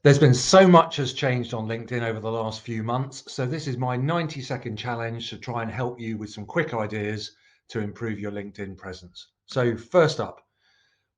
There's been so much has changed on LinkedIn over the last few months. So this is my 90-second challenge to try and help you with some quick ideas to improve your LinkedIn presence. So first up,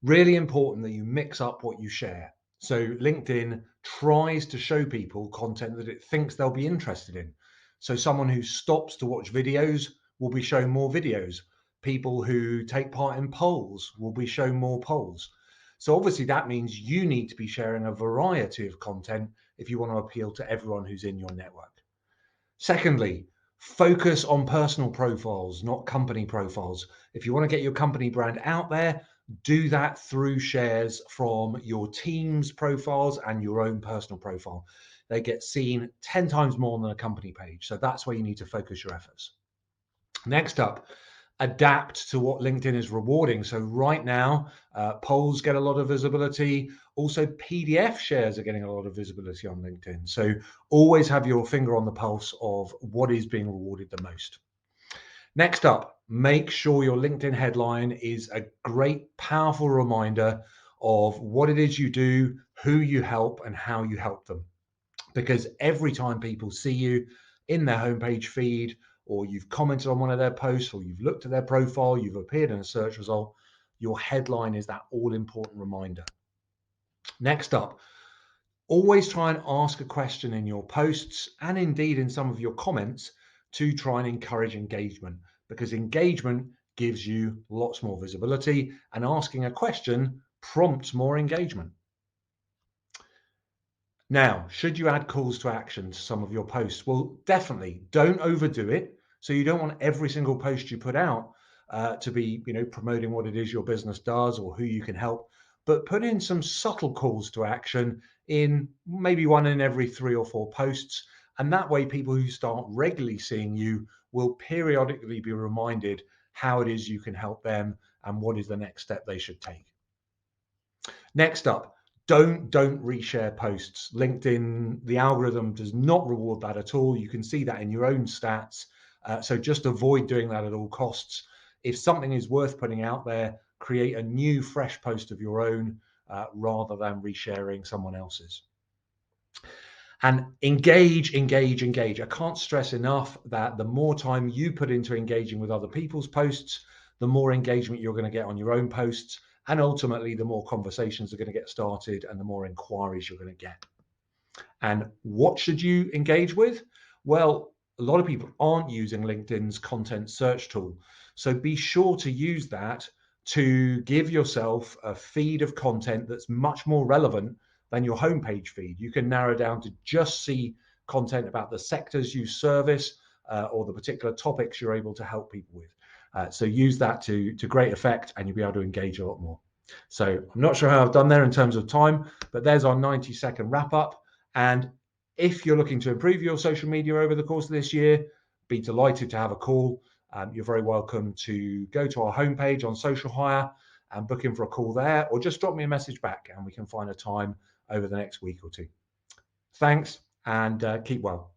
really important that you mix up what you share. So LinkedIn tries to show people content that it thinks they'll be interested in. So someone who stops to watch videos will be shown more videos. People who take part in polls will be shown more polls. So obviously that means you need to be sharing a variety of content if you want to appeal to everyone who's in your network. Secondly, focus on personal profiles, not company profiles. If you want to get your company brand out there, do that through shares from your team's profiles and your own personal profile. They get seen 10 times more than a company page. So that's where you need to focus your efforts. Next up, adapt to what LinkedIn is rewarding. So right now, polls get a lot of visibility. Also, PDF shares are getting a lot of visibility on LinkedIn. So always have your finger on the pulse of what is being rewarded the most. Next up, make sure your LinkedIn headline is a great, powerful reminder of what it is you do, who you help, and how you help them. Because every time people see you in their homepage feed, or you've commented on one of their posts, or you've looked at their profile, you've appeared in a search result, your headline is that all important reminder. Next up, always try and ask a question in your posts and indeed in some of your comments to try and encourage engagement, because engagement gives you lots more visibility and asking a question prompts more engagement. Now, should you add calls to action to some of your posts? Well, definitely don't overdo it. So you don't want every single post you put out to be, promoting what it is your business does or who you can help, but put in some subtle calls to action in maybe one in every 3 or 4 posts. And that way, people who start regularly seeing you will periodically be reminded how it is you can help them and what is the next step they should take. Next up, don't reshare posts. LinkedIn, the algorithm does not reward that at all. You can see that in your own stats. So just avoid doing that at all costs. If something is worth putting out there, create a new fresh post of your own rather than resharing someone else's. And engage. I can't stress enough that the more time you put into engaging with other people's posts, the more engagement you're going to get on your own posts. And ultimately, the more conversations are going to get started and the more inquiries you're going to get. And what should you engage with? Well, a lot of people aren't using LinkedIn's content search tool. So be sure to use that to give yourself a feed of content that's much more relevant than your homepage feed. You can narrow down to just see content about the sectors you service or the particular topics you're able to help people with. So use that to great effect and you'll be able to engage a lot more. So I'm not sure how I've done there in terms of time, but there's our 90-second wrap up. And if you're looking to improve your social media over the course of this year, be delighted to have a call. You're very welcome to go to our homepage on Social Hire and book in for a call there, or just drop me a message back and we can find a time over the next week or two. Thanks and keep well.